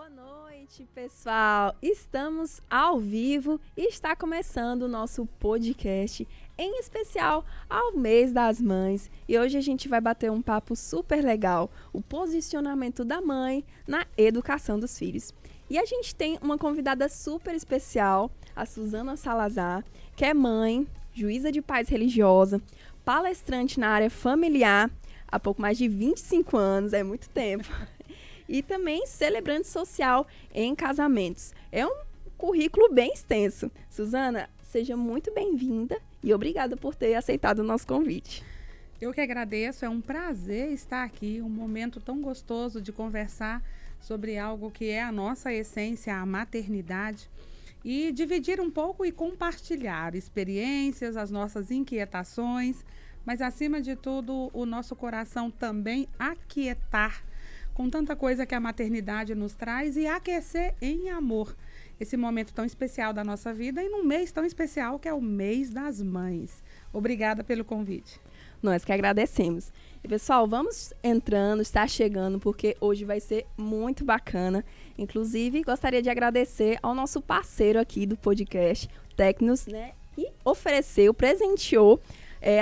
Boa noite, pessoal! Estamos ao vivo e está começando o nosso podcast, em especial ao mês das mães. E hoje a gente vai bater um papo super legal, o posicionamento da mãe na educação dos filhos. E a gente tem uma convidada super especial, a Suzana Salazar, que é mãe, juíza de paz religiosa, palestrante na área familiar, há pouco mais de 25 anos, é muito tempo. E também celebrante social em casamentos. É um currículo bem extenso. Suzana, seja muito bem-vinda e obrigada por ter aceitado o nosso convite. Eu que agradeço, é um prazer estar aqui, um momento tão gostoso de conversar sobre algo que é a nossa essência, a maternidade, e dividir um pouco e compartilhar experiências, as nossas inquietações, mas acima de tudo o nosso coração também aquietar com tanta coisa que a maternidade nos traz e aquecer em amor esse momento tão especial da nossa vida e num mês tão especial que é o mês das mães. Obrigada pelo convite. Nós que agradecemos. E pessoal, vamos entrando, está chegando, porque hoje vai ser muito bacana. Inclusive, gostaria de agradecer ao nosso parceiro aqui do podcast, Tecnos, né? E ofereceu, presenteou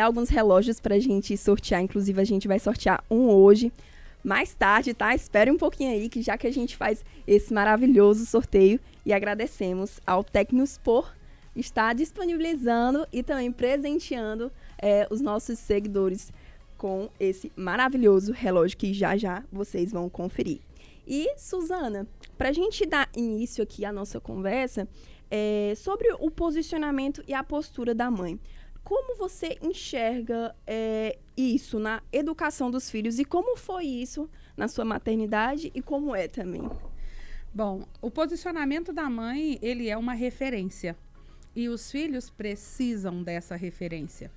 alguns relógios para a gente sortear. Inclusive, a gente vai sortear um hoje. Mais tarde, tá? Espere um pouquinho aí, que já que a gente faz esse maravilhoso sorteio, e agradecemos ao Tecnos por estar disponibilizando e também presenteando os nossos seguidores com esse maravilhoso relógio que já já vocês vão conferir. E, Suzana, para a gente dar início aqui à nossa conversa sobre o posicionamento e a postura da mãe. Como você enxerga isso na educação dos filhos e como foi isso na sua maternidade e como é também? Bom, o posicionamento da mãe, ele é uma referência e os filhos precisam dessa referência.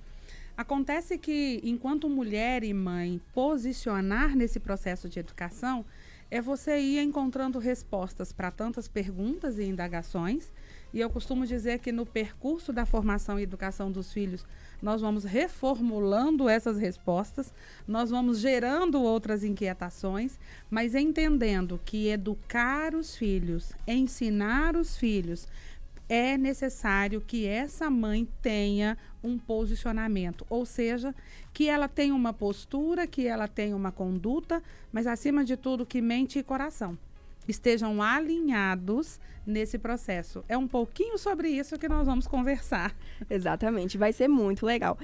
Acontece que, enquanto mulher e mãe, posicionar nesse processo de educação é você ir encontrando respostas para tantas perguntas e indagações. E eu costumo dizer que no percurso da formação e educação dos filhos, nós vamos reformulando essas respostas, nós vamos gerando outras inquietações, mas entendendo que educar os filhos, ensinar os filhos, é necessário que essa mãe tenha um posicionamento, ou seja, que ela tenha uma postura, que ela tenha uma conduta, mas acima de tudo que mente e coração estejam alinhados nesse processo. É um pouquinho sobre isso que nós vamos conversar. Exatamente, vai ser muito legal.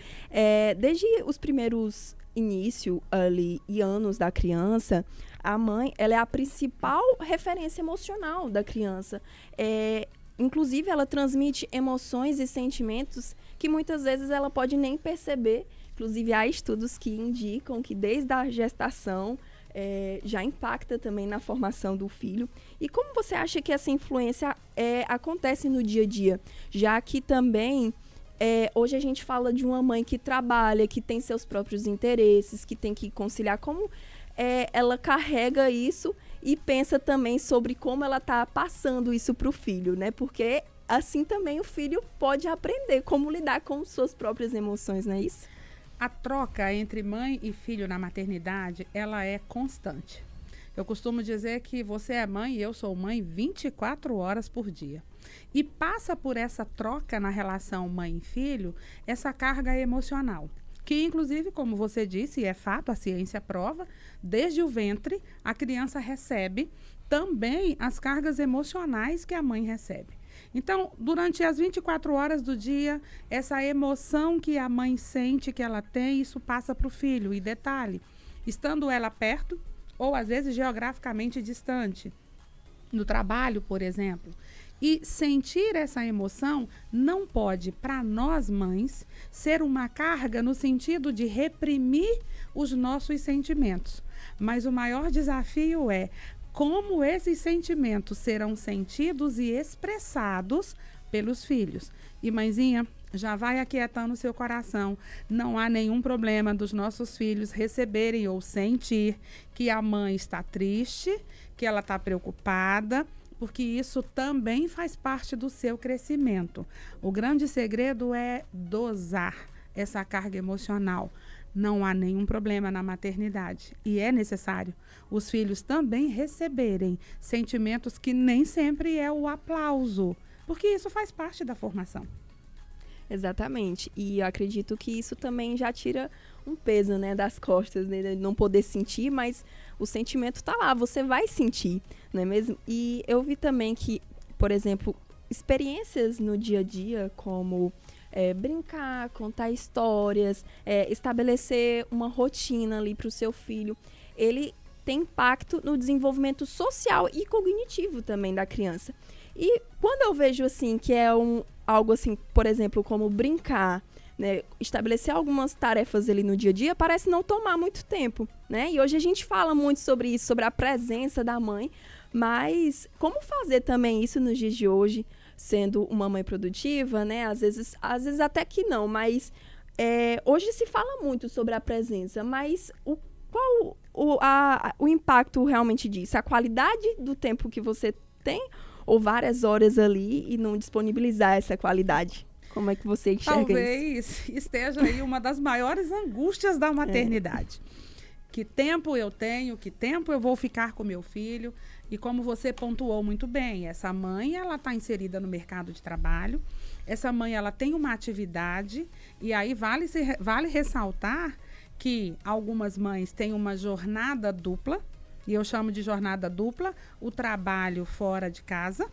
Desde os primeiros início ali e anos da criança, a mãe ela é a principal referência emocional da criança. Inclusive, ela transmite emoções e sentimentos que muitas vezes ela pode nem perceber. Inclusive, há estudos que indicam que desde a gestação já impacta também na formação do filho. E como você acha que essa influência acontece no dia a dia? Já que também, hoje a gente fala de uma mãe que trabalha, que tem seus próprios interesses, que tem que conciliar. Como ela carrega isso e pensa também sobre como ela está passando isso para o filho, né? Porque assim também o filho pode aprender como lidar com suas próprias emoções, não é isso? A troca entre mãe e filho na maternidade, ela é constante. Eu costumo dizer que você é mãe e eu sou mãe 24 horas por dia. E passa por essa troca na relação mãe e filho, essa carga emocional. Que, inclusive, como você disse, e é fato, a ciência prova, desde o ventre, a criança recebe também as cargas emocionais que a mãe recebe. Então, durante as 24 horas do dia, essa emoção que a mãe sente, que ela tem, isso passa para o filho. E detalhe, estando ela perto, ou às vezes geograficamente distante, no trabalho, por exemplo. E sentir essa emoção não pode, para nós mães, ser uma carga no sentido de reprimir os nossos sentimentos. Mas o maior desafio é como esses sentimentos serão sentidos e expressados pelos filhos. E mãezinha, já vai aquietando o seu coração. Não há nenhum problema dos nossos filhos receberem ou sentir que a mãe está triste, que ela está preocupada, porque isso também faz parte do seu crescimento. O grande segredo é dosar essa carga emocional. não há nenhum problema na maternidade. E é necessário os filhos também receberem sentimentos que nem sempre é o aplauso, porque isso faz parte da formação. Exatamente. E eu acredito que isso também já tira um peso, né, das costas, né, de não poder sentir, mas o sentimento está lá, você vai sentir, não é mesmo? E eu vi também que, por exemplo, experiências no dia a dia, como brincar, contar histórias, estabelecer uma rotina ali para o seu filho, ele tem impacto no desenvolvimento social e cognitivo também da criança. E quando eu vejo assim que é algo assim, por exemplo, como brincar, né, estabelecer algumas tarefas ali no dia a dia, parece não tomar muito tempo, né? E hoje a gente fala muito sobre isso, sobre a presença da mãe, mas como fazer também isso nos dias de hoje, sendo uma mãe produtiva, né? Às vezes até que não, mas hoje se fala muito sobre a presença, mas qual o impacto realmente disso? A qualidade do tempo que você tem ou várias horas ali e não disponibilizar essa qualidade? Como é que você enxerga Talvez esteja aí uma das maiores angústias da maternidade. Que tempo eu tenho, que tempo eu vou ficar com meu filho. E como você pontuou muito bem, essa mãe, ela está inserida no mercado de trabalho, essa mãe, ela tem uma atividade, e aí vale ressaltar que algumas mães têm uma jornada dupla, e eu chamo de jornada dupla o trabalho fora de casa,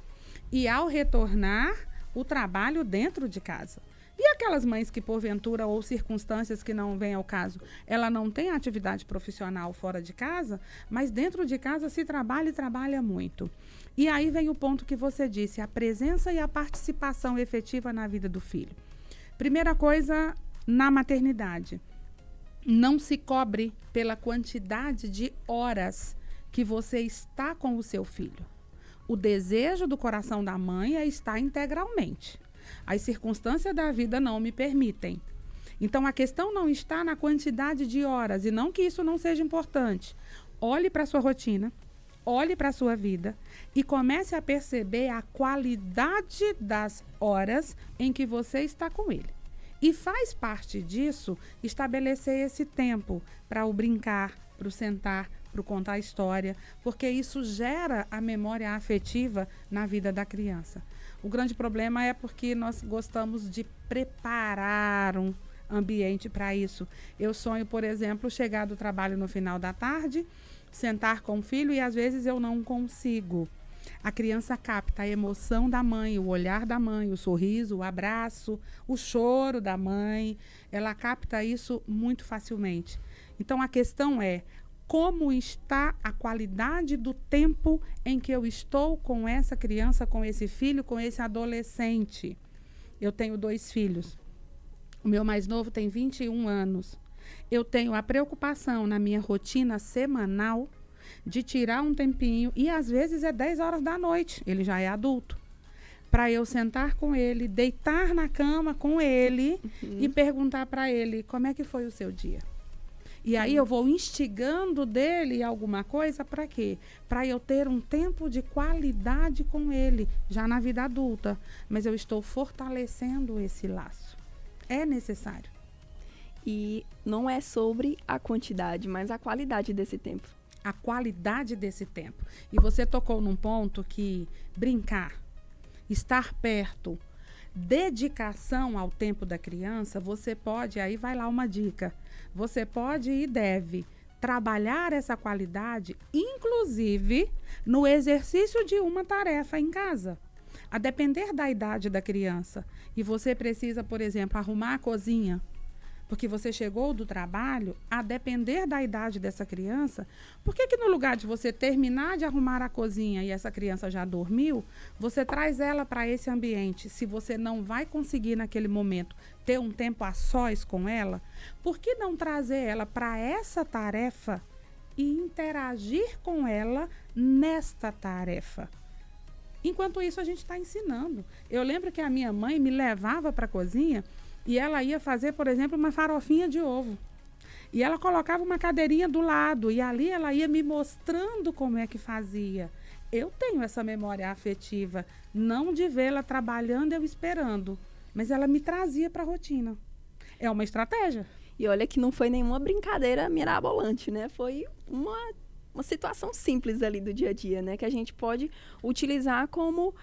e ao retornar, o trabalho dentro de casa. E aquelas mães que, porventura, ou circunstâncias que não vêm ao caso, ela não tem atividade profissional fora de casa, mas dentro de casa se trabalha e trabalha muito. E aí vem o ponto que você disse, a presença e a participação efetiva na vida do filho. Primeira coisa, na maternidade, não se cobre pela quantidade de horas que você está com o seu filho. O desejo do coração da mãe é estar integralmente. As circunstâncias da vida não me permitem. Então, a questão não está na quantidade de horas, e não que isso não seja importante. Olhe para a sua rotina, olhe para a sua vida e comece a perceber a qualidade das horas em que você está com ele. E faz parte disso estabelecer esse tempo para o brincar, para o sentar, para o contar a história, porque isso gera a memória afetiva na vida da criança. O grande problema é porque nós gostamos de preparar um ambiente para isso. Eu sonho, por exemplo, chegar do trabalho no final da tarde, sentar com o filho e às vezes eu não consigo. A criança capta a emoção da mãe, o olhar da mãe, o sorriso, o abraço, o choro da mãe. Ela capta isso muito facilmente. Então, a questão é como está a qualidade do tempo em que eu estou com essa criança, com esse filho, com esse adolescente. Eu tenho 2 filhos. O meu mais novo tem 21 anos. Eu tenho a preocupação na minha rotina semanal de tirar um tempinho, e às vezes é 10 horas da noite, ele já é adulto, para eu sentar com ele, deitar na cama com ele e perguntar para ele como é que foi o seu dia. E aí eu vou instigando dele alguma coisa para quê? Para eu ter um tempo de qualidade com ele, já na vida adulta. Mas eu estou fortalecendo esse laço. É necessário. E não é sobre a quantidade, mas a qualidade desse tempo. A qualidade desse tempo. E você tocou num ponto que brincar, estar perto, dedicação ao tempo da criança, você pode, aí vai lá uma dica, você pode e deve trabalhar essa qualidade, inclusive no exercício de uma tarefa em casa. A depender da idade da criança. E você precisa, por exemplo, arrumar a cozinha, porque você chegou do trabalho, a depender da idade dessa criança, por que no lugar de você terminar de arrumar a cozinha e essa criança já dormiu, você traz ela para esse ambiente? Se você não vai conseguir naquele momento ter um tempo a sós com ela, por que não trazer ela para essa tarefa e interagir com ela nesta tarefa? Enquanto isso, a gente está ensinando. Eu lembro que a minha mãe me levava para a cozinha e ela ia fazer, por exemplo, uma farofinha de ovo. E ela colocava uma cadeirinha do lado e ali ela ia me mostrando como é que fazia. Eu tenho essa memória afetiva, não de vê-la trabalhando, eu esperando, mas ela me trazia para a rotina. É uma estratégia. E olha que não foi nenhuma brincadeira mirabolante, né? Foi uma situação simples ali do dia a dia, né? Que a gente pode utilizar como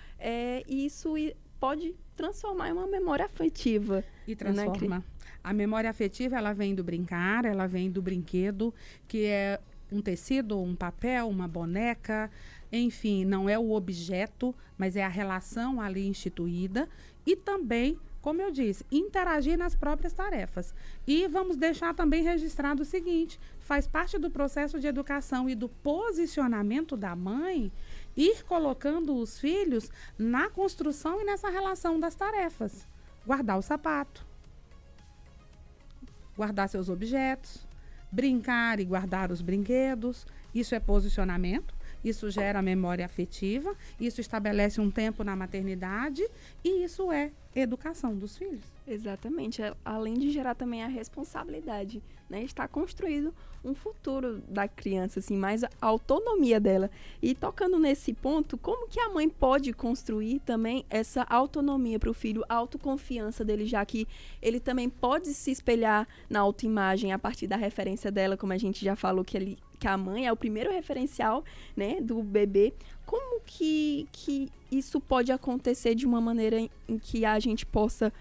isso pode transformar em uma memória afetiva. E transforma. Né? A memória afetiva, ela vem do brincar, ela vem do brinquedo, que é um tecido, um papel, uma boneca, enfim, não é o objeto, mas é a relação ali instituída. E também, como eu disse, interagir nas próprias tarefas. E vamos deixar também registrado o seguinte, faz parte do processo de educação e do posicionamento da mãe ir colocando os filhos na construção e nessa relação das tarefas. Guardar o sapato, guardar seus objetos, brincar e guardar os brinquedos. Isso é posicionamento, isso gera memória afetiva, isso estabelece um tempo na maternidade e isso é educação dos filhos. Exatamente, além de gerar também a responsabilidade, né? Está construído um futuro da criança, assim, mais a autonomia dela. E tocando nesse ponto, como que a mãe pode construir também essa autonomia para o filho, a autoconfiança dele, já que ele também pode se espelhar na autoimagem a partir da referência dela, como a gente já falou que a mãe é o primeiro referencial, né, do bebê. Como que isso pode acontecer de uma maneira em que a gente possa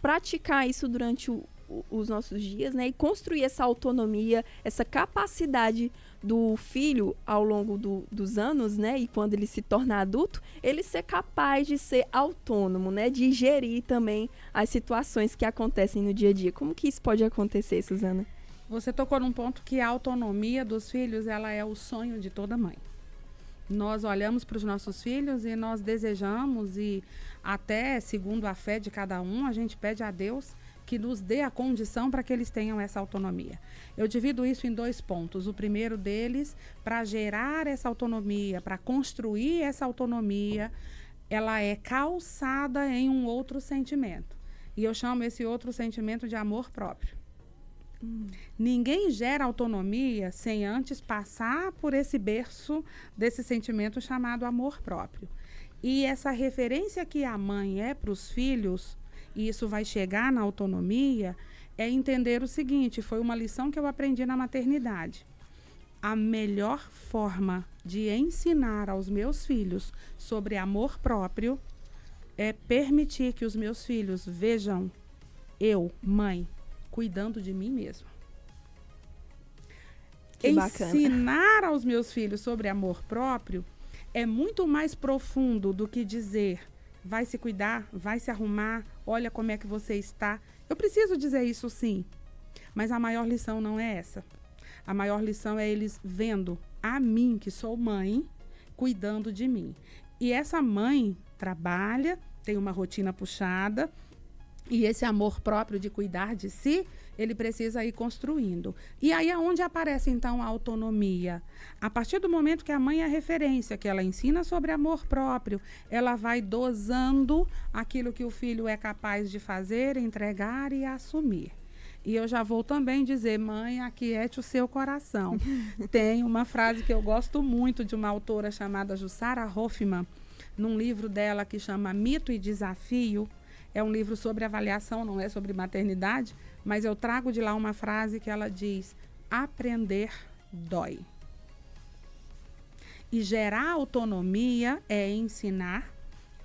praticar isso durante os nossos dias, né? E construir essa autonomia, essa capacidade do filho ao longo dos anos, né? E quando ele se torna adulto, ele ser capaz de ser autônomo, né? De gerir também as situações que acontecem no dia a dia. Como que isso pode acontecer, Suzana? Você tocou num ponto que a autonomia dos filhos, ela é o sonho de toda mãe. Nós olhamos para os nossos filhos e nós desejamos e até segundo a fé de cada um, a gente pede a Deus que nos dê a condição para que eles tenham essa autonomia. Eu divido isso em 2 pontos. O primeiro deles, para gerar essa autonomia, para construir essa autonomia, ela é calçada em um outro sentimento. E eu chamo esse outro sentimento de amor próprio. Ninguém gera autonomia sem antes passar por esse berço desse sentimento chamado amor próprio. E essa referência que a mãe é para os filhos, e isso vai chegar na autonomia, é entender o seguinte, foi uma lição que eu aprendi na maternidade. A melhor forma de ensinar aos meus filhos sobre amor próprio é permitir que os meus filhos vejam eu, mãe, cuidando de mim mesma. Que ensinar bacana. aos meus filhos sobre amor próprio é muito mais profundo do que dizer vai se cuidar, vai se arrumar, olha como é que você está. Eu preciso dizer isso sim, mas a maior lição não é essa. A maior lição é eles vendo a mim, que sou mãe, cuidando de mim. E essa mãe trabalha, tem uma rotina puxada, e esse amor próprio de cuidar de si, ele precisa ir construindo. E aí é onde aparece, então, a autonomia. A partir do momento que a mãe é referência, que ela ensina sobre amor próprio, ela vai dosando aquilo que o filho é capaz de fazer, entregar e assumir. E eu já vou também dizer, mãe, aquiete o seu coração. Tem uma frase que eu gosto muito de uma autora chamada Jussara Hoffmann, num livro dela que chama Mito e Desafio. É um livro sobre avaliação, não é sobre maternidade, mas eu trago de lá uma frase que ela diz, aprender dói. E gerar autonomia é ensinar,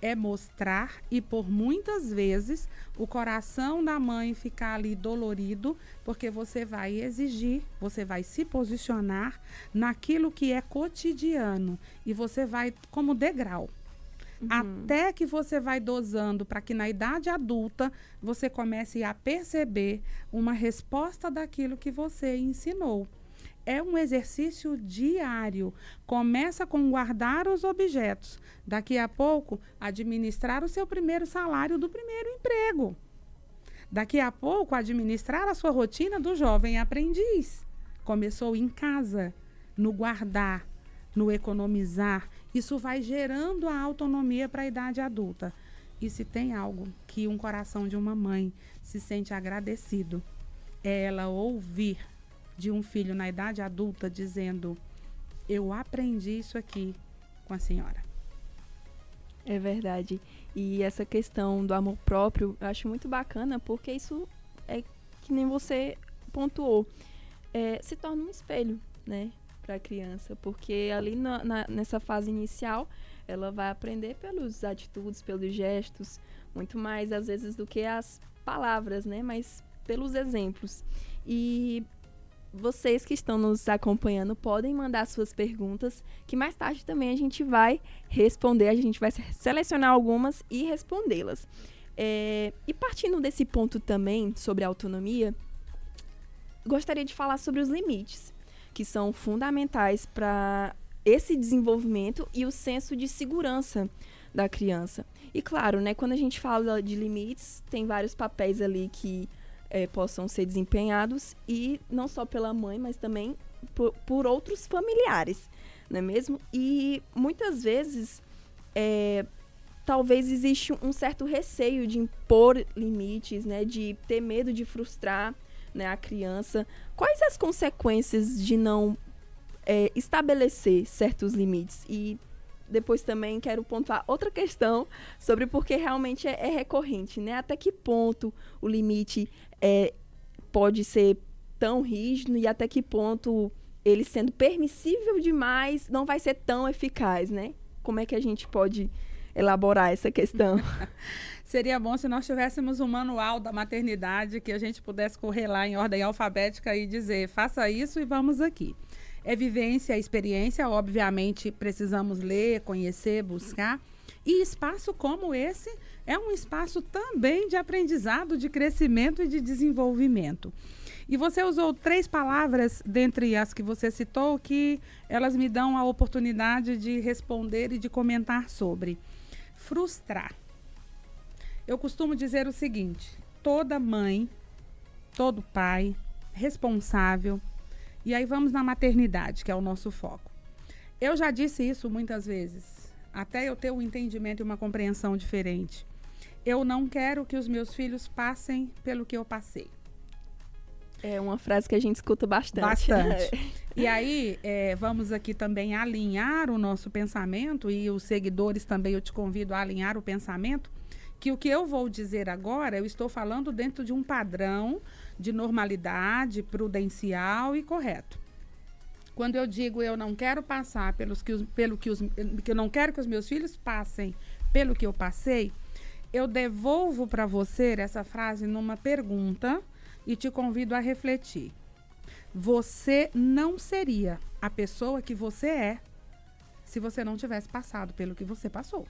é mostrar e por muitas vezes o coração da mãe ficar ali dolorido, porque você vai exigir, você vai se posicionar naquilo que é cotidiano e você vai como degrau. Até que você vai dosando para que na idade adulta você comece a perceber uma resposta daquilo que você ensinou. É um exercício diário. Começa com guardar os objetos. Daqui a pouco, administrar o seu primeiro salário do primeiro emprego. Daqui a pouco, administrar a sua rotina do jovem aprendiz. Começou em casa, no guardar, no economizar. Isso vai gerando a autonomia para a idade adulta. E se tem algo que um coração de uma mãe se sente agradecido, é ela ouvir de um filho na idade adulta dizendo, eu aprendi isso aqui com a senhora. É verdade. E essa questão do amor próprio, eu acho muito bacana, porque isso é que nem você pontuou, se torna um espelho, né, para a criança, porque ali nessa fase inicial, ela vai aprender pelas atitudes, pelos gestos, muito mais às vezes do que as palavras, né, mas pelos exemplos. E vocês que estão nos acompanhando podem mandar suas perguntas, que mais tarde também a gente vai responder, a gente vai selecionar algumas e respondê-las. E partindo desse ponto também sobre a autonomia, gostaria de falar sobre os limites, que são fundamentais para esse desenvolvimento e o senso de segurança da criança. E claro, né, quando a gente fala de limites, tem vários papéis ali que possam ser desempenhados, e não só pela mãe, mas também por outros familiares, não é mesmo? E muitas vezes, talvez existe um certo receio de impor limites, né, de ter medo de frustrar, né, a criança. Quais as consequências de não estabelecer certos limites? E depois também quero pontuar outra questão sobre porque realmente é recorrente, né? Até que ponto o limite pode ser tão rígido e até que ponto ele sendo permissível demais não vai ser tão eficaz, né? Como é que a gente pode elaborar essa questão? Seria bom se nós tivéssemos um manual da maternidade que a gente pudesse correr lá em ordem alfabética e dizer, faça isso e vamos aqui. É vivência, é experiência, obviamente precisamos ler, conhecer, buscar. E espaço como esse é um espaço também de aprendizado, de crescimento e de desenvolvimento. E você usou 3 palavras, dentre as que você citou, que elas me dão a oportunidade de responder e de comentar sobre. Frustrar. Eu costumo dizer o seguinte, toda mãe, todo pai, responsável, e aí vamos na maternidade, que é o nosso foco. Eu já disse isso muitas vezes, até eu ter um entendimento e uma compreensão diferente. Eu não quero que os meus filhos passem pelo que eu passei. É uma frase que a gente escuta bastante. Bastante. E aí, vamos aqui também alinhar o nosso pensamento, e os seguidores também eu te convido a alinhar o pensamento, que o que eu vou dizer agora, eu estou falando dentro de um padrão de normalidade, prudencial e correto. Quando eu digo eu não quero passar que eu não quero que os meus filhos passem pelo que eu passei, eu devolvo para você essa frase numa pergunta e te convido a refletir. Você não seria a pessoa que você é se você não tivesse passado pelo que você passou.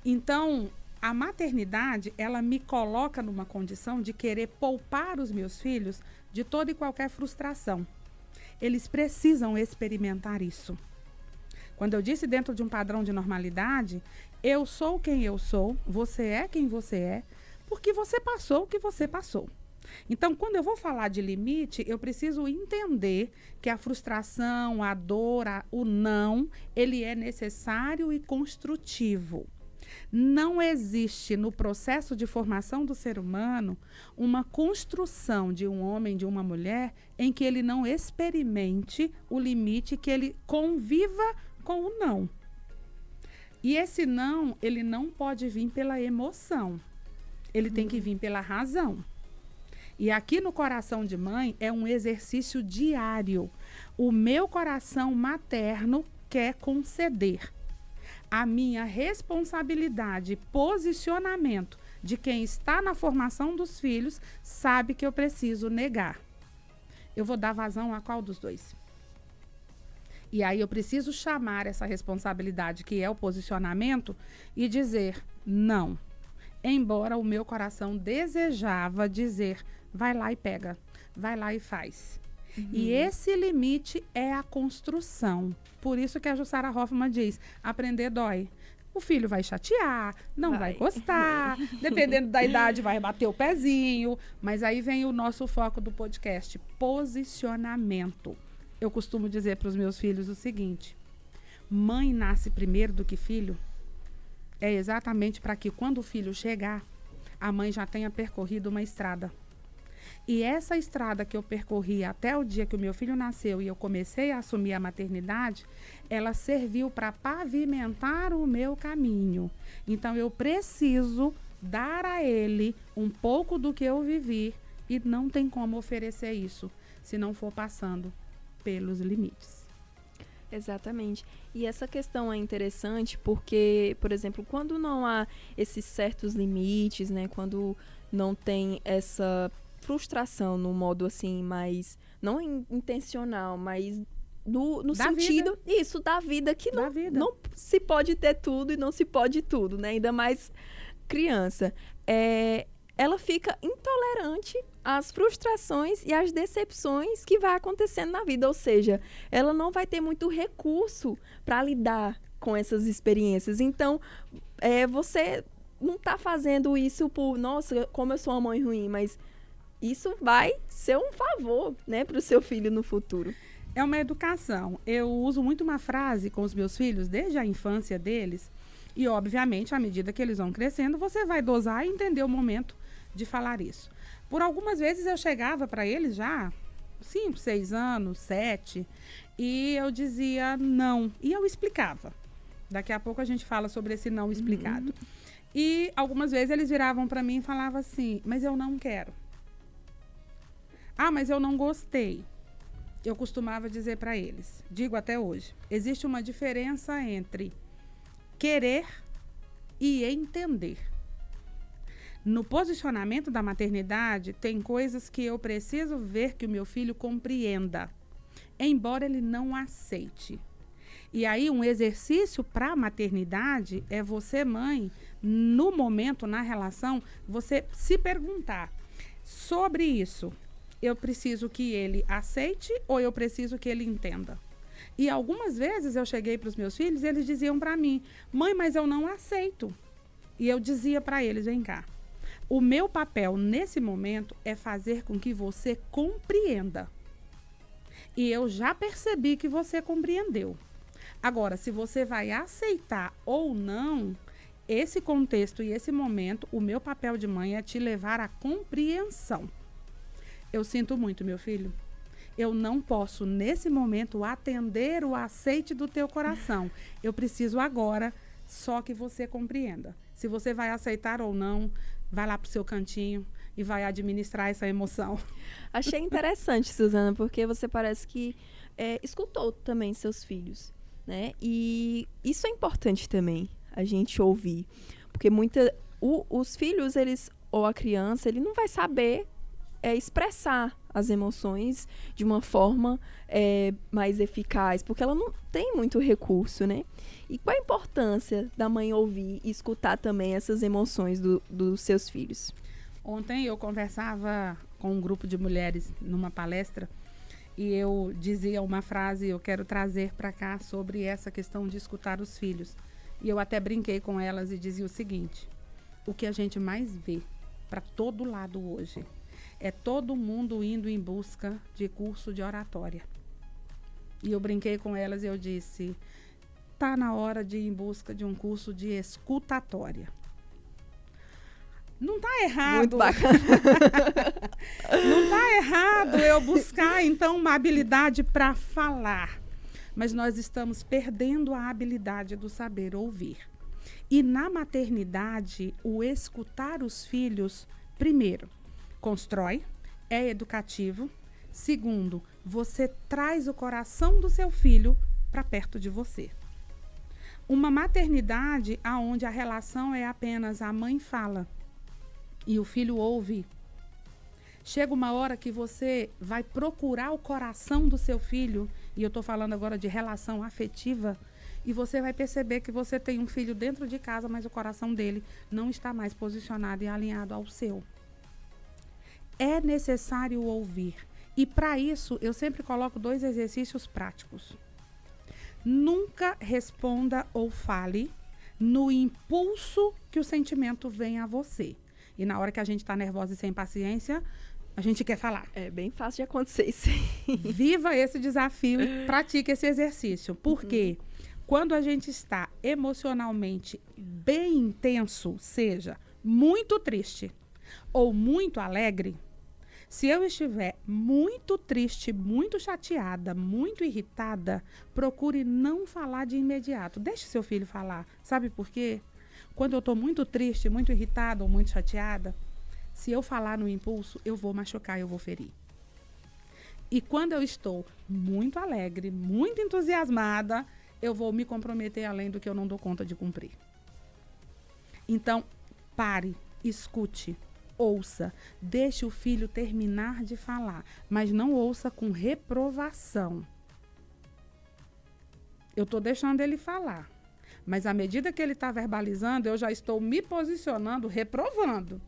Então, a maternidade, ela me coloca numa condição de querer poupar os meus filhos de toda e qualquer frustração. Eles precisam experimentar isso. Quando eu disse dentro de um padrão de normalidade, eu sou quem eu sou, você é quem você é, porque você passou o que você passou. Então, quando eu vou falar de limite, eu preciso entender que a frustração, a dor, o não, ele é necessário e construtivo. Não existe no processo de formação do ser humano uma construção de um homem, de uma mulher, em que ele não experimente o limite, que ele conviva com o não. E esse não, ele não pode vir pela emoção. Ele tem que vir pela razão. E aqui no coração de mãe é um exercício diário. O meu coração materno quer conceder. A minha responsabilidade, posicionamento de quem está na formação dos filhos, sabe que eu preciso negar. Eu vou dar vazão a qual dos dois? E aí eu preciso chamar essa responsabilidade, que é o posicionamento, e dizer não. Embora o meu coração desejava dizer, vai lá e pega, vai lá e faz. E esse limite é a construção. Por isso que a Jussara Hoffmann diz, aprender dói. O filho vai chatear, não vai gostar, dependendo da idade vai bater o pezinho, mas aí vem o nosso foco do podcast, posicionamento. Eu costumo dizer para os meus filhos o seguinte, mãe nasce primeiro do que filho, é exatamente para que quando o filho chegar, a mãe já tenha percorrido uma estrada. E essa estrada que eu percorri até o dia que o meu filho nasceu e eu comecei a assumir a maternidade, ela serviu para pavimentar o meu caminho. Então, eu preciso dar a ele um pouco do que eu vivi E não tem como oferecer isso se não for passando pelos limites. Exatamente. E essa questão é interessante porque, por exemplo, quando não há esses certos limites, né? Quando não tem essa frustração no modo assim, mais não intencional, mas no sentido isso da vida que não se pode ter tudo e não se pode tudo, né? Ainda mais criança. Ela fica intolerante às frustrações e às decepções que vai acontecendo na vida. Ou seja, ela não vai ter muito recurso para lidar com essas experiências. Então, você não está fazendo isso por, nossa, como eu sou uma mãe ruim, mas isso vai ser um favor, né, para o seu filho no futuro. É uma educação. Eu uso muito uma frase com os meus filhos, desde a infância deles, e, obviamente, à medida que eles vão crescendo, você vai dosar e entender o momento de falar isso. Por algumas vezes eu chegava para eles já, 5, 6 anos, 7, e eu dizia não. E eu explicava. Daqui a pouco a gente fala sobre esse não explicado. E algumas vezes eles viravam para mim e falavam assim, mas eu não quero. Ah, mas eu não gostei. Eu costumava dizer para eles, digo até hoje, existe uma diferença entre querer e entender. No posicionamento da maternidade, tem coisas que eu preciso ver que o meu filho compreenda, embora ele não aceite. E aí, um exercício para a maternidade é você, mãe, no momento, na relação, você se perguntar sobre isso. Eu preciso que ele aceite ou eu preciso que ele entenda? E algumas vezes eu cheguei para os meus filhos e eles diziam para mim, mãe, mas eu não aceito. E eu dizia para eles, vem cá. O meu papel nesse momento é fazer com que você compreenda. E eu já percebi que você compreendeu. Agora, se você vai aceitar ou não, esse contexto e esse momento, o meu papel de mãe é te levar à compreensão. Eu sinto muito, meu filho. Eu não posso, nesse momento, atender o aceite do teu coração. Eu preciso agora só que você compreenda. Se você vai aceitar ou não, vai lá pro seu cantinho e vai administrar essa emoção. Achei interessante, Suzana, porque você parece que escutou também seus filhos, né? E isso é importante também, a gente ouvir. Porque os filhos, ou a criança, ele não vai saber expressar as emoções de uma forma mais eficaz, porque ela não tem muito recurso, né? E qual a importância da mãe ouvir e escutar também essas emoções dos seus filhos? Ontem eu conversava com um grupo de mulheres numa palestra e eu dizia uma frase, eu quero trazer para cá sobre essa questão de escutar os filhos. E eu até brinquei com elas e dizia o seguinte, o que a gente mais vê para todo lado hoje é todo mundo indo em busca de curso de oratória. E eu brinquei com elas e eu disse, tá na hora de ir em busca de um curso de escutatória. Não tá errado. Muito bacana. Não tá errado eu buscar, então, uma habilidade para falar. Mas nós estamos perdendo a habilidade do saber ouvir. E na maternidade, o escutar os filhos, primeiro, constrói, é educativo. Segundo, você traz o coração do seu filho para perto de você. Uma maternidade onde a relação é apenas a mãe fala e o filho ouve. Chega uma hora que você vai procurar o coração do seu filho, e eu estou falando agora de relação afetiva, e você vai perceber que você tem um filho dentro de casa, mas o coração dele não está mais posicionado e alinhado ao seu. É necessário ouvir. E para isso, eu sempre coloco 2 exercícios práticos. Nunca responda ou fale no impulso que o sentimento vem a você. E na hora que a gente está nervosa e sem paciência, a gente quer falar. É bem fácil de acontecer isso aí. Viva esse desafio e pratique esse exercício. Porque quando a gente está emocionalmente bem intenso, seja muito triste ou muito alegre, se eu estiver muito triste, muito chateada, muito irritada, procure não falar de imediato. Deixe seu filho falar. Sabe por quê? Quando eu estou muito triste, muito irritada ou muito chateada, Se eu falar no impulso, eu vou machucar, eu vou ferir. E quando eu estou muito alegre, muito entusiasmada, eu vou me comprometer além do que eu não dou conta de cumprir. Então, pare, escute, ouça, deixe o filho terminar de falar, mas não ouça com reprovação. Eu estou deixando ele falar, mas à medida que ele está verbalizando, eu já estou me posicionando, reprovando.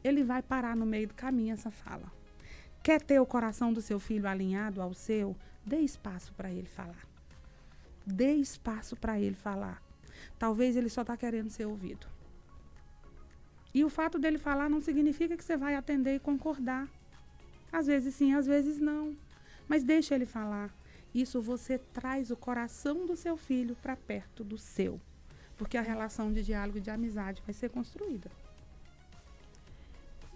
Ele vai parar no meio do caminho essa fala. Quer ter o coração do seu filho alinhado ao seu? Dê espaço para ele falar. Dê espaço para ele falar. Talvez ele só está querendo ser ouvido. E o fato dele falar não significa que você vai atender e concordar. Às vezes sim, às vezes não. Mas deixa ele falar. Isso você traz o coração do seu filho para perto do seu. Porque a relação de diálogo e de amizade vai ser construída.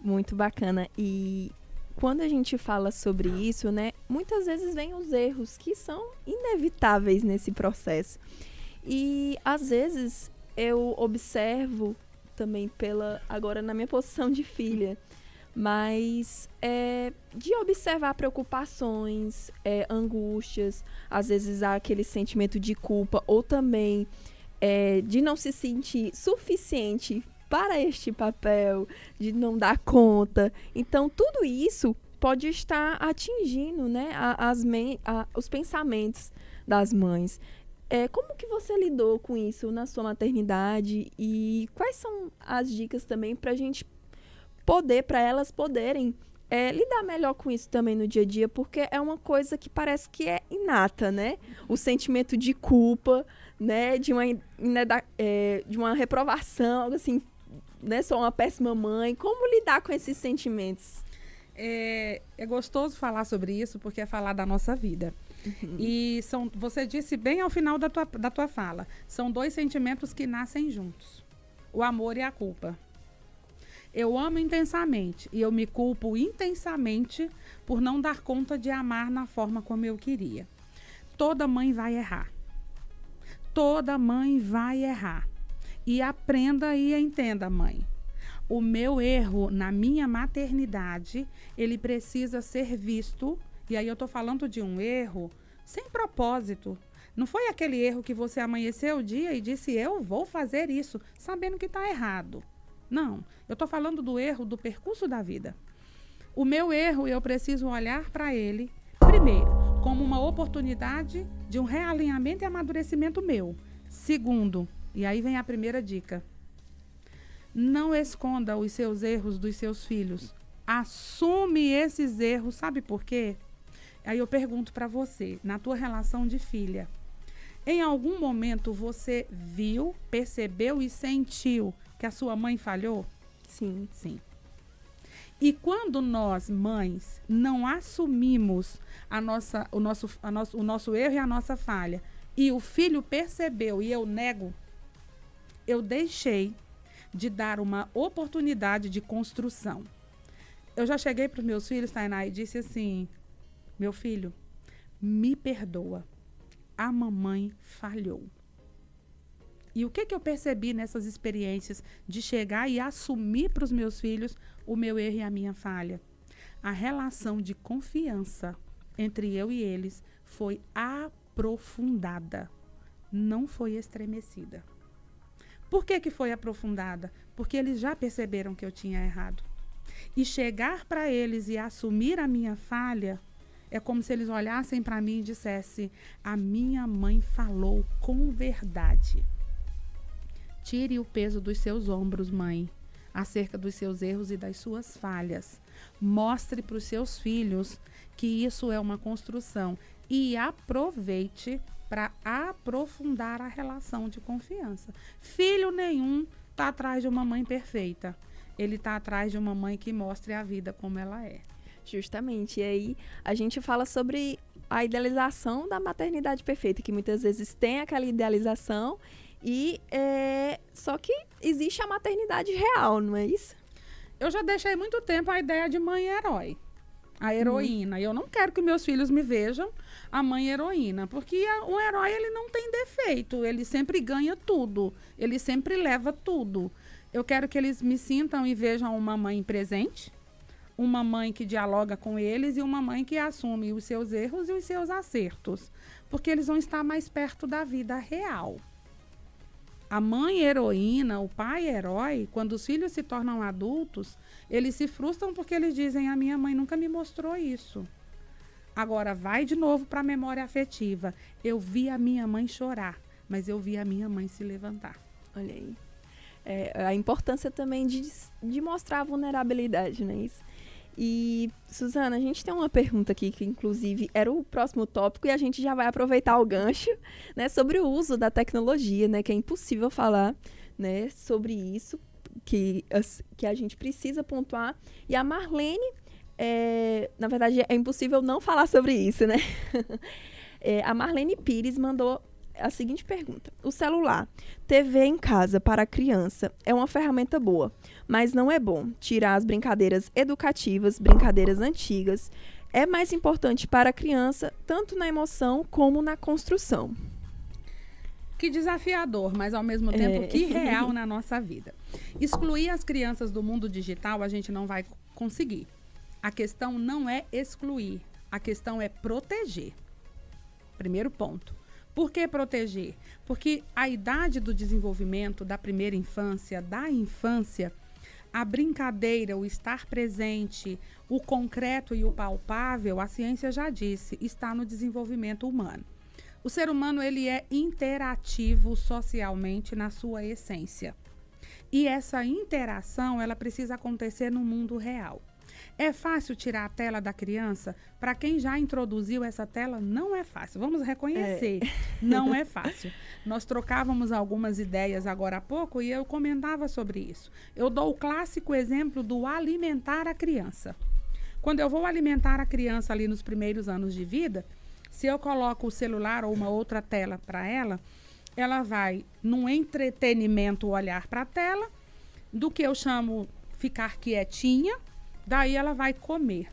Muito bacana. E quando a gente fala sobre isso, né, muitas vezes vem os erros que são inevitáveis nesse processo. E às vezes eu observo também agora na minha posição de filha, mas de observar preocupações, angústias, às vezes há aquele sentimento de culpa ou também de não se sentir suficiente para este papel, de não dar conta. Então, tudo isso pode estar atingindo, né, os pensamentos das mães. Como que você lidou com isso na sua maternidade e quais são as dicas também para a gente para elas poderem lidar melhor com isso também no dia a dia, porque é uma coisa que parece que é inata, né? O sentimento de culpa, né, de uma reprovação, algo assim, né? Sou uma péssima mãe. Como lidar com esses sentimentos? É gostoso falar sobre isso, porque é falar da nossa vida. Uhum. E você disse bem ao final da tua fala, são dois sentimentos que nascem juntos, o amor e a culpa. Eu amo intensamente e eu me culpo intensamente por não dar conta de amar na forma como eu queria. Toda mãe vai errar. Toda mãe vai errar. E aprenda e entenda, mãe. O meu erro na minha maternidade, ele precisa ser visto. E aí eu tô falando de um erro sem propósito. Não foi aquele erro que você amanheceu o dia e disse, eu vou fazer isso, sabendo que está errado. Não, eu tô falando do erro do percurso da vida. O meu erro, eu preciso olhar para ele, primeiro, como uma oportunidade de um realinhamento e amadurecimento meu. Segundo, e aí vem a primeira dica, não esconda os seus erros dos seus filhos. Assume esses erros, sabe por quê? Aí eu pergunto para você, na tua relação de filha, em algum momento você viu, percebeu e sentiu que a sua mãe falhou? Sim. Sim. E quando nós, mães, não assumimos o nosso erro e a nossa falha, e o filho percebeu e eu nego, eu deixei de dar uma oportunidade de construção. Eu já cheguei para os meus filhos, Tainá, e disse assim, meu filho, me perdoa, a mamãe falhou. E o que eu percebi nessas experiências de chegar e assumir para os meus filhos o meu erro e a minha falha? A relação de confiança entre eu e eles foi aprofundada, não foi estremecida. Por que foi aprofundada? Porque eles já perceberam que eu tinha errado. E chegar para eles e assumir a minha falha é como se eles olhassem para mim e dissessem, a minha mãe falou com verdade. Tire o peso dos seus ombros, mãe, acerca dos seus erros e das suas falhas. Mostre para os seus filhos que isso é uma construção e aproveite para aprofundar a relação de confiança. Filho nenhum está atrás de uma mãe perfeita. Ele está atrás de uma mãe que mostre a vida como ela é. Justamente. E aí a gente fala sobre a idealização da maternidade perfeita, que muitas vezes tem aquela idealização e só que existe a maternidade real, não é isso? Eu já deixei muito tempo a ideia de mãe herói, a heroína. Eu não quero que meus filhos me vejam a mãe heroína, porque o herói ele não tem defeito, ele sempre ganha tudo, ele sempre leva tudo. Eu quero que eles me sintam e vejam uma mãe presente, uma mãe que dialoga com eles e uma mãe que assume os seus erros e os seus acertos, porque eles vão estar mais perto da vida real. A mãe heroína, o pai herói, quando os filhos se tornam adultos, eles se frustram porque eles dizem: a minha mãe nunca me mostrou isso. Agora, vai de novo para a memória afetiva. Eu vi a minha mãe chorar, mas eu vi a minha mãe se levantar. Olha aí. A importância também de mostrar a vulnerabilidade, não é isso? E, Suzana, a gente tem uma pergunta aqui que, inclusive, era o próximo tópico e a gente já vai aproveitar o gancho, né, sobre o uso da tecnologia, né, que é impossível falar, né, sobre isso, que a gente precisa pontuar. E a Marlene, na verdade, é impossível não falar sobre isso, né? A Marlene Pires mandou a seguinte pergunta: o celular, TV em casa para a criança é uma ferramenta boa, mas não é bom tirar as brincadeiras educativas, brincadeiras antigas. É mais importante para a criança, tanto na emoção como na construção. Que desafiador, mas ao mesmo tempo que real na nossa vida. Excluir as crianças do mundo digital a gente não vai conseguir. A questão não é excluir, a questão é proteger. Primeiro ponto. Por que proteger? Porque a idade do desenvolvimento da primeira infância, da infância, a brincadeira, o estar presente, o concreto e o palpável, a ciência já disse, está no desenvolvimento humano. O ser humano, ele é interativo socialmente na sua essência. E essa interação, ela precisa acontecer no mundo real. É fácil tirar a tela da criança? Para quem já introduziu essa tela, não é fácil. Vamos reconhecer, não é fácil. Nós trocávamos algumas ideias agora há pouco e eu comentava sobre isso. Eu dou o clássico exemplo do alimentar a criança. Quando eu vou alimentar a criança ali nos primeiros anos de vida, se eu coloco o celular ou uma outra tela para ela, ela vai, num entretenimento, olhar para a tela, do que eu chamo ficar quietinha. Daí ela vai comer.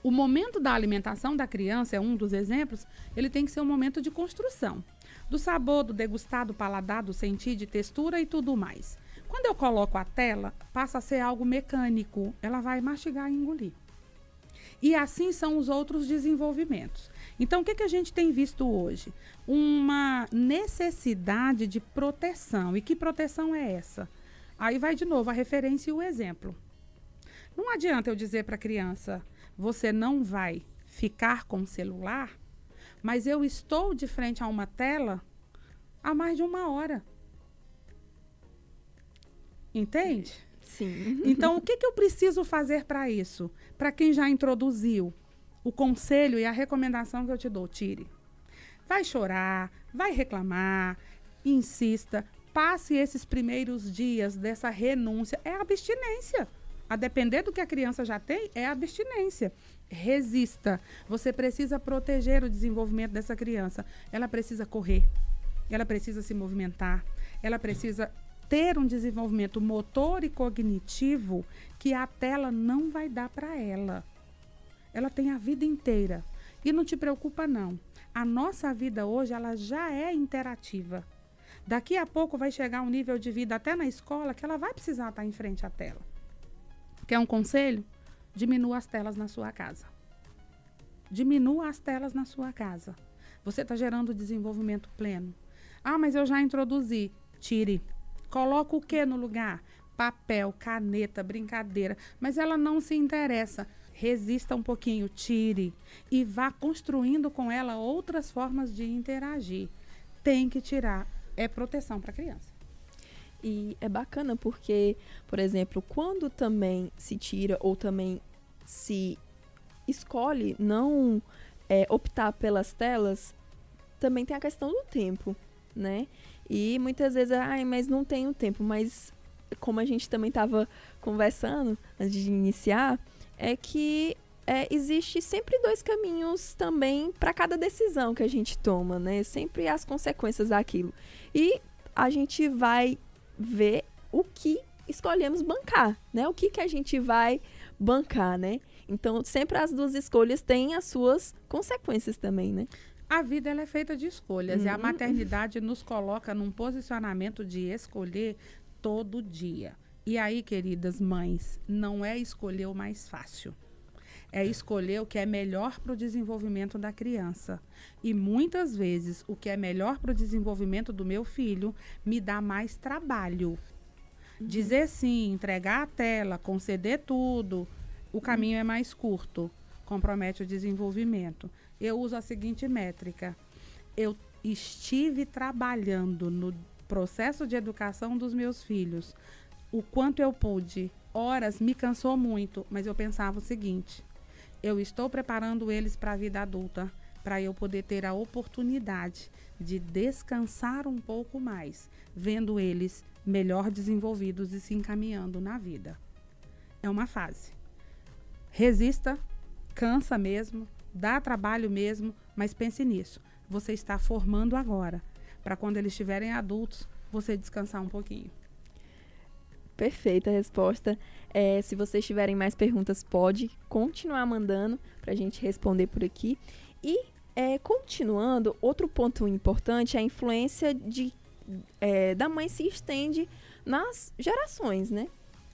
O momento da alimentação da criança, é um dos exemplos, ele tem que ser um momento de construção. Do sabor, do degustar, do paladar, do sentir, de textura e tudo mais. Quando eu coloco a tela, passa a ser algo mecânico. Ela vai mastigar e engolir. E assim são os outros desenvolvimentos. Então, o que a gente tem visto hoje? Uma necessidade de proteção. E que proteção é essa? Aí vai de novo a referência e o exemplo. Não adianta eu dizer para a criança: você não vai ficar com o celular, mas eu estou de frente a uma tela há mais de 1 hora. Entende? Sim. Então, o que eu preciso fazer para isso? Para quem já introduziu, o conselho e a recomendação que eu te dou: tire. Vai chorar, vai reclamar, insista, passe esses primeiros dias dessa renúncia. É abstinência. A depender do que a criança já tem, é abstinência. Resista. Você precisa proteger o desenvolvimento dessa criança. Ela precisa correr, ela precisa se movimentar, ela precisa ter um desenvolvimento motor e cognitivo que a tela não vai dar para ela. Ela tem a vida inteira. E não te preocupa, não. A nossa vida hoje, ela já é interativa. Daqui a pouco vai chegar um nível de vida até na escola que ela vai precisar estar em frente à tela. Quer um conselho? Diminua as telas na sua casa. Diminua as telas na sua casa. Você está gerando desenvolvimento pleno. Ah, mas eu já introduzi. Tire. Coloca o que no lugar? Papel, caneta, brincadeira. Mas ela não se interessa. Resista um pouquinho, tire. E vá construindo com ela outras formas de interagir. Tem que tirar. É proteção para a criança. E é bacana porque, por exemplo, quando também se tira ou também se escolhe não optar pelas telas, também tem a questão do tempo, né? E muitas vezes, mas não tenho tempo. Mas como a gente também estava conversando antes de iniciar, é que existe sempre 2 caminhos também para cada decisão que a gente toma, né? Sempre as consequências daquilo. E a gente vai ver o que escolhemos bancar, né? O que a gente vai bancar, né? Então, sempre as duas escolhas têm as suas consequências também, né? A vida ela é feita de escolhas e a maternidade nos coloca num posicionamento de escolher todo dia. E aí, queridas mães, não é escolher o mais fácil. É escolher o que é melhor para o desenvolvimento da criança. E muitas vezes o que é melhor para o desenvolvimento do meu filho me dá mais trabalho. Dizer sim, entregar a tela, conceder tudo, o caminho é mais curto, compromete o desenvolvimento. Eu uso a seguinte métrica: eu estive trabalhando no processo de educação dos meus filhos, o quanto eu pude. Horas me cansou muito, mas eu pensava o seguinte: eu estou preparando eles para a vida adulta, para eu poder ter a oportunidade de descansar um pouco mais, vendo eles melhor desenvolvidos e se encaminhando na vida. É uma fase. Resista, cansa mesmo, dá trabalho mesmo, mas pense nisso. Você está formando agora, para quando eles estiverem adultos, você descansar um pouquinho. Perfeita a resposta. Se vocês tiverem mais perguntas, pode continuar mandando para a gente responder por aqui. E, continuando, outro ponto importante é a influência da mãe se estende nas gerações, né?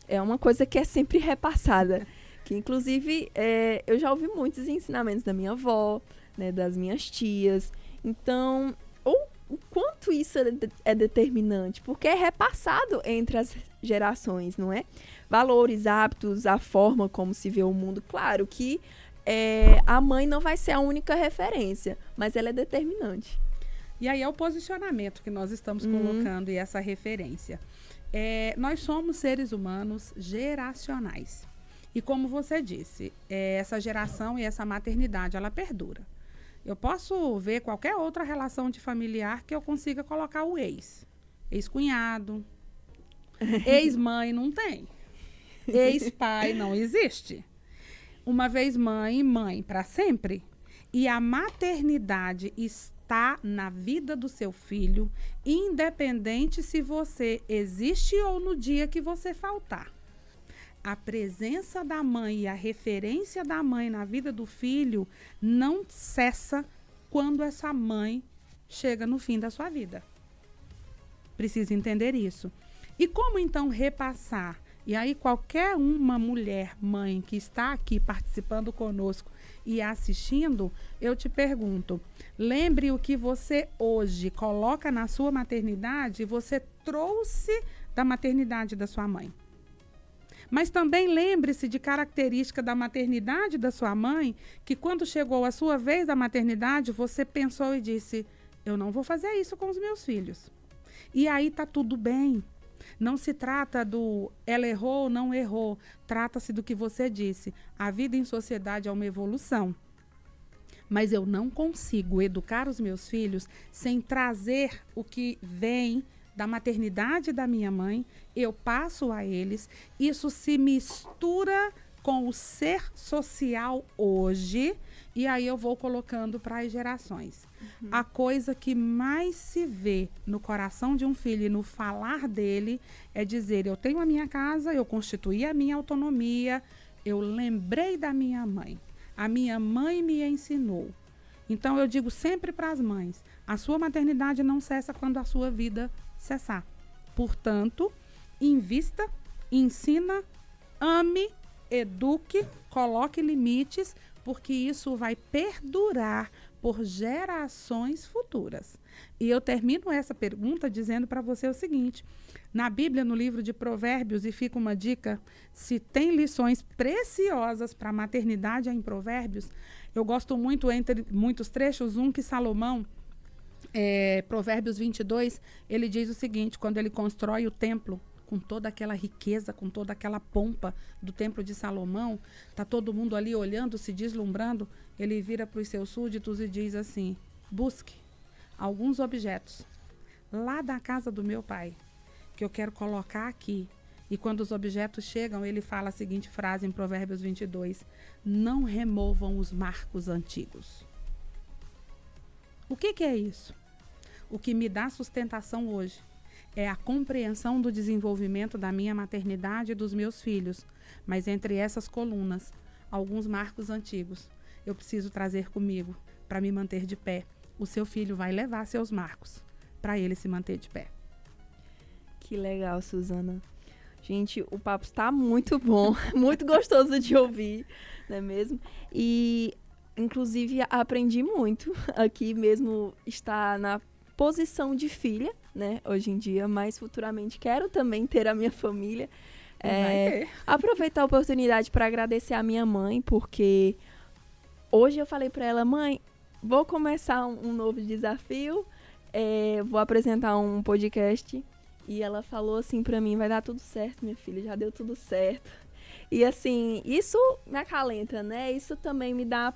É uma coisa que é sempre repassada. Que, inclusive, eu já ouvi muitos ensinamentos da minha avó, né, das minhas tias. Então, o quanto isso é determinante, porque é repassado entre as gerações, não é? Valores, hábitos, a forma como se vê o mundo. Claro que a mãe não vai ser a única referência, mas ela é determinante. E aí é o posicionamento que nós estamos colocando e essa referência. Nós somos seres humanos geracionais. E como você disse, essa geração e essa maternidade, ela perdura. Eu posso ver qualquer outra relação de familiar que eu consiga colocar o ex-cunhado, ex-mãe não tem, ex-pai não existe. Uma vez mãe para sempre. E a maternidade está na vida do seu filho, independente se você existe ou no dia que você faltar. A presença da mãe e a referência da mãe na vida do filho não cessa quando essa mãe chega no fim da sua vida. Precisa entender isso. E como então repassar? E aí qualquer uma mulher, mãe, que está aqui participando conosco e assistindo, eu te pergunto, lembre o que você hoje coloca na sua maternidade, você trouxe da maternidade da sua mãe. Mas também lembre-se de característica da maternidade da sua mãe, que quando chegou a sua vez da maternidade, você pensou e disse, eu não vou fazer isso com os meus filhos. E aí tá tudo bem. Não se trata do ela errou ou não errou. Trata-se do que você disse. A vida em sociedade é uma evolução. Mas eu não consigo educar os meus filhos sem trazer o que vem da maternidade da minha mãe, eu passo a eles, isso se mistura com o ser social hoje, e aí eu vou colocando para as gerações. A coisa que mais se vê no coração de um filho e no falar dele é dizer, eu tenho a minha casa, eu constituí a minha autonomia, eu lembrei da minha mãe, a minha mãe me ensinou. Então eu digo sempre para as mães, a sua maternidade não cessa quando a sua vida cessar. Portanto, invista, ensina, ame, eduque, coloque limites, porque isso vai perdurar por gerações futuras. E eu termino essa pergunta dizendo para você o seguinte, na Bíblia, no livro de Provérbios, e fica uma dica, se tem lições preciosas para a maternidade em Provérbios, eu gosto muito, entre muitos trechos, um que Salomão, Provérbios 22, ele diz o seguinte, quando ele constrói o templo, com toda aquela riqueza, com toda aquela pompa do templo de Salomão, tá todo mundo ali olhando, se deslumbrando, ele vira para os seus súditos e diz assim, busque alguns objetos lá da casa do meu pai, que eu quero colocar aqui. E quando os objetos chegam, ele fala a seguinte frase em Provérbios 22, não removam os marcos antigos. O que é isso? O que me dá sustentação hoje é a compreensão do desenvolvimento da minha maternidade e dos meus filhos. Mas entre essas colunas, alguns marcos antigos eu preciso trazer comigo para me manter de pé. O seu filho vai levar seus marcos para ele se manter de pé. Que legal, Suzana. Gente, o papo está muito bom, muito gostoso de ouvir, não é mesmo? E, inclusive, aprendi muito aqui mesmo, estar na posição de filha, né, hoje em dia, mas futuramente quero também ter a minha família. Aproveitar a oportunidade para agradecer a minha mãe, porque hoje eu falei para ela, mãe, vou começar um novo desafio, vou apresentar um podcast. E ela falou assim pra mim, vai dar tudo certo, minha filha, já deu tudo certo. E assim, isso me acalenta, né? Isso também me dá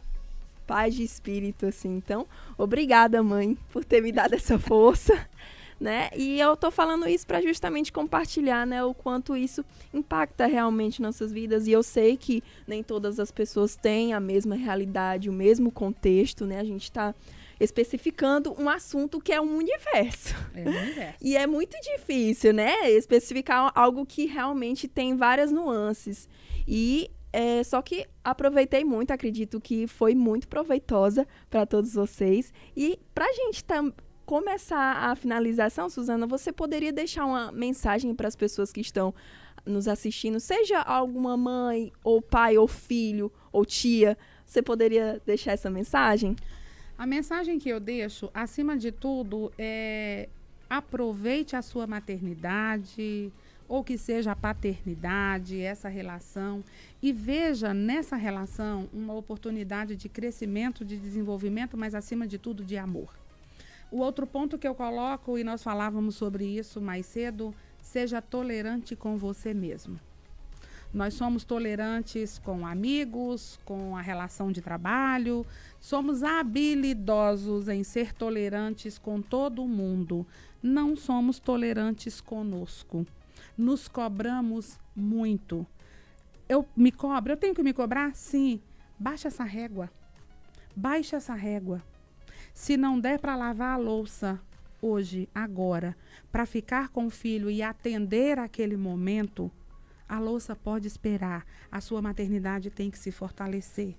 paz de espírito, assim. Então, obrigada, mãe, por ter me dado essa força, né? E eu tô falando isso pra justamente compartilhar, né, o quanto isso impacta realmente nossas vidas. E eu sei que nem todas as pessoas têm a mesma realidade, o mesmo contexto, né? A gente tá especificando um assunto que é um universo. É um universo. E é muito difícil, né? Especificar algo que realmente tem várias nuances. E só que aproveitei muito, acredito que foi muito proveitosa para todos vocês. E para a gente começar a finalização, Suzana, você poderia deixar uma mensagem para as pessoas que estão nos assistindo, seja alguma mãe, ou pai, ou filho, ou tia, você poderia deixar essa mensagem? A mensagem que eu deixo, acima de tudo, é aproveite a sua maternidade, ou que seja a paternidade, essa relação, e veja nessa relação uma oportunidade de crescimento, de desenvolvimento, mas acima de tudo de amor. O outro ponto que eu coloco, e nós falávamos sobre isso mais cedo, seja tolerante com você mesmo. Nós somos tolerantes com amigos, com a relação de trabalho, somos habilidosos em ser tolerantes com todo mundo. Não somos tolerantes conosco. Nos cobramos muito. Eu me cobro? Eu tenho que me cobrar? Sim. Baixa essa régua. Baixa essa régua. Se não der para lavar a louça hoje, agora, para ficar com o filho e atender aquele momento, a louça pode esperar, a sua maternidade tem que se fortalecer.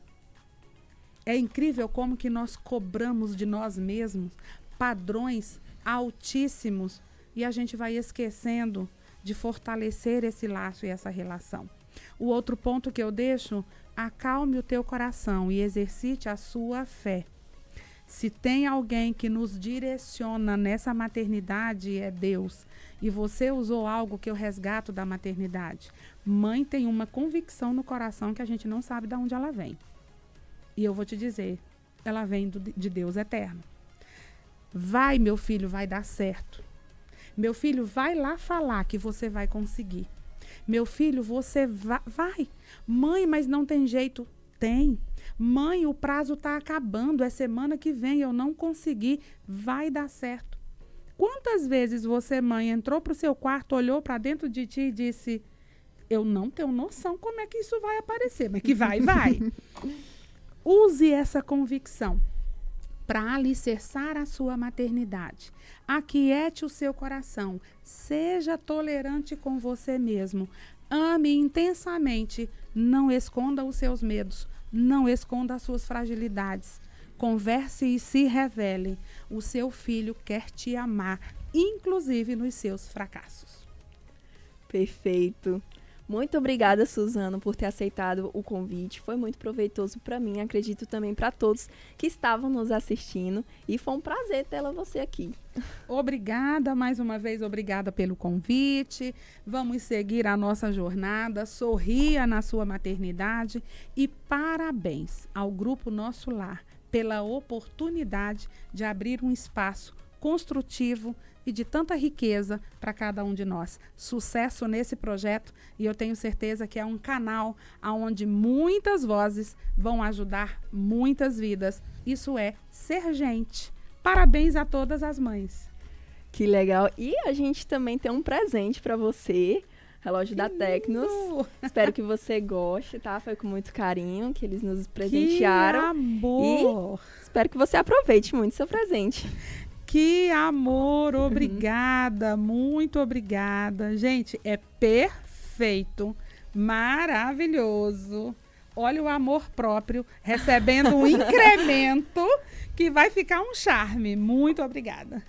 É incrível como que nós cobramos de nós mesmos padrões altíssimos e a gente vai esquecendo de fortalecer esse laço e essa relação. O outro ponto que eu deixo, acalme o teu coração e exercite a sua fé. Se tem alguém que nos direciona nessa maternidade, é Deus. E você usou algo que eu resgato da maternidade. Mãe tem uma convicção no coração que a gente não sabe de onde ela vem. E eu vou te dizer, ela vem de Deus eterno. Vai, meu filho, vai dar certo. Meu filho, vai lá falar que você vai conseguir. Meu filho, você vai. Mãe, mas não tem jeito. Tem. Mãe, o prazo está acabando, é semana que vem, eu não consegui. Vai dar certo. Quantas vezes você, mãe, entrou para o seu quarto, olhou para dentro de ti e disse, eu não tenho noção como é que isso vai aparecer, mas que vai. Use essa convicção para alicerçar a sua maternidade. Aquiete o seu coração. Seja tolerante com você mesmo. Ame intensamente. Não esconda os seus medos. Não esconda as suas fragilidades. Converse e se revele. O seu filho quer te amar, inclusive nos seus fracassos. Perfeito. Muito obrigada, Suzana, por ter aceitado o convite. Foi muito proveitoso para mim, acredito também para todos que estavam nos assistindo. E foi um prazer tê-la você aqui. Obrigada, mais uma vez, obrigada pelo convite. Vamos seguir a nossa jornada. Sorria na sua maternidade. E parabéns ao Grupo Nosso Lar pela oportunidade de abrir um espaço construtivo e de tanta riqueza para cada um de nós. Sucesso nesse projeto e eu tenho certeza que é um canal onde muitas vozes vão ajudar muitas vidas. Isso é ser gente. Parabéns a todas as mães. Que legal. E a gente também tem um presente para você. Relógio da Tecnos. Espero que você goste, tá? Foi com muito carinho que eles nos presentearam. Que amor! E espero que você aproveite muito seu presente. Que amor, obrigada, muito obrigada. Gente, é perfeito, maravilhoso. olha o amor próprio, recebendo um incremento que vai ficar um charme. Muito obrigada.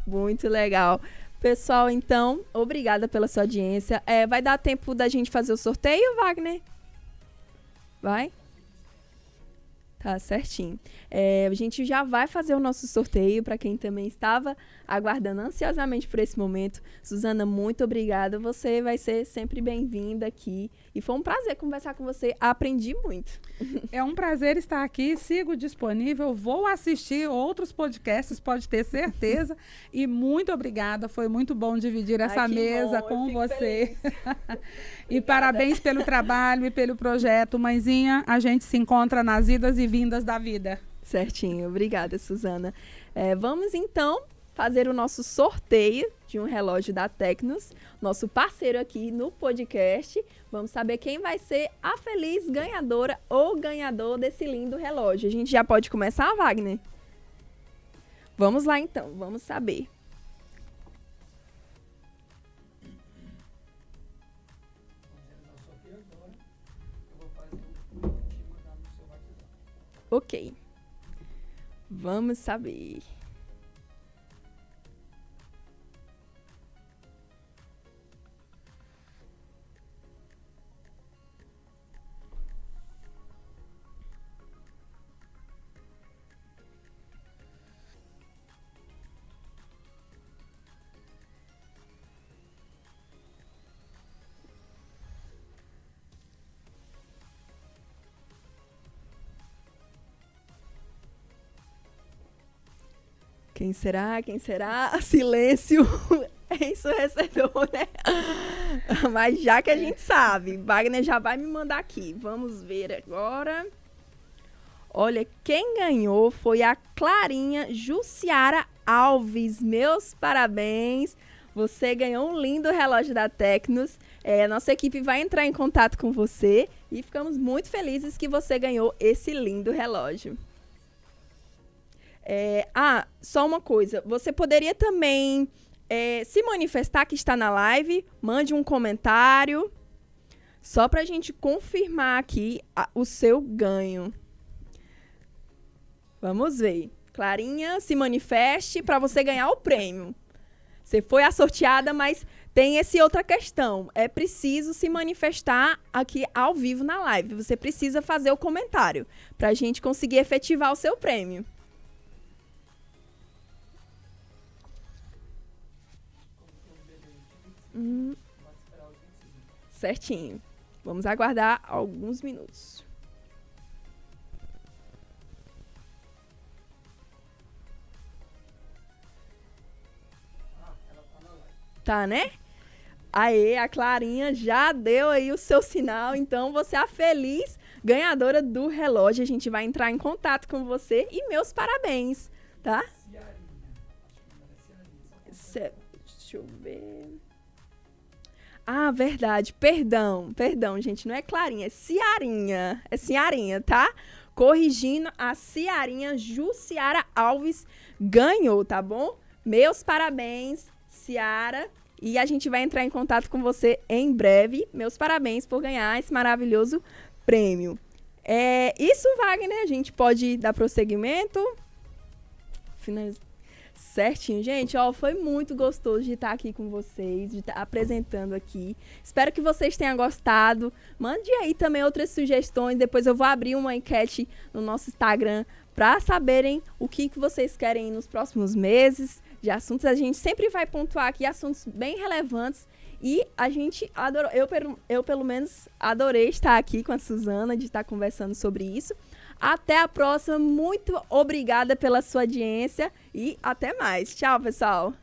Muito legal. Pessoal, então, obrigada pela sua audiência. Vai dar tempo da gente fazer o sorteio, Wagner? Vai? Tá certinho. A gente já vai fazer o nosso sorteio para quem também estava aguardando ansiosamente por esse momento. Suzana, muito obrigada. Você vai ser sempre bem-vinda aqui. E foi um prazer conversar com você. Aprendi muito. É um prazer estar aqui. Sigo disponível. Vou assistir outros podcasts, pode ter certeza. E muito obrigada. Foi muito bom dividir essa mesa com você. E parabéns pelo trabalho e pelo projeto. Mãezinha, a gente se encontra nas idas e vindas da vida. Certinho. Obrigada, Suzana. Vamos, então, fazer o nosso sorteio de um relógio da Tecnos, nosso parceiro aqui no podcast. Vamos saber quem vai ser a feliz ganhadora ou ganhador desse lindo relógio. A gente já pode começar, Wagner? Vamos lá, então. Vamos saber. Ok. Vamos saber. Quem será? Quem será? Silêncio. É ensurdecedor, né? Mas já que a gente sabe, Wagner já vai me mandar aqui. Vamos ver agora. Olha, quem ganhou foi a Clarinha Jussiara Alves. Meus parabéns. Você ganhou um lindo relógio da Tecnos. A nossa equipe vai entrar em contato com você e ficamos muito felizes que você ganhou esse lindo relógio. Só uma coisa. Você poderia também se manifestar que está na live. Mande um comentário. Só para a gente confirmar aqui o seu ganho. Vamos ver. Clarinha, se manifeste para você ganhar o prêmio. Você foi a sorteada, mas tem essa outra questão. É preciso se manifestar aqui ao vivo na live. Você precisa fazer o comentário para a gente conseguir efetivar o seu prêmio. Certinho. Vamos aguardar alguns minutos. Tá, né? Aê, a Clarinha já deu aí o seu sinal. Então, você é a feliz ganhadora do relógio. A gente vai entrar em contato com você. E meus parabéns, tá? Deixa eu ver. Verdade. Perdão, gente. Não é Clarinha, é Ciarinha. É Ciarinha, tá? Corrigindo, a Ciarinha Jussiara Alves ganhou, tá bom? Meus parabéns, Ciara. E a gente vai entrar em contato com você em breve. Meus parabéns por ganhar esse maravilhoso prêmio. Isso, Wagner. A gente pode dar prosseguimento. Certinho, gente. Foi muito gostoso de estar aqui com vocês, de estar apresentando aqui. Espero que vocês tenham gostado. Mande aí também outras sugestões. Depois eu vou abrir uma enquete no nosso Instagram para saberem o que vocês querem nos próximos meses de assuntos. A gente sempre vai pontuar aqui assuntos bem relevantes e a gente adorou. Eu pelo menos adorei estar aqui com a Suzana, de estar conversando sobre isso. Até a próxima. Muito obrigada pela sua audiência e até mais. Tchau, pessoal.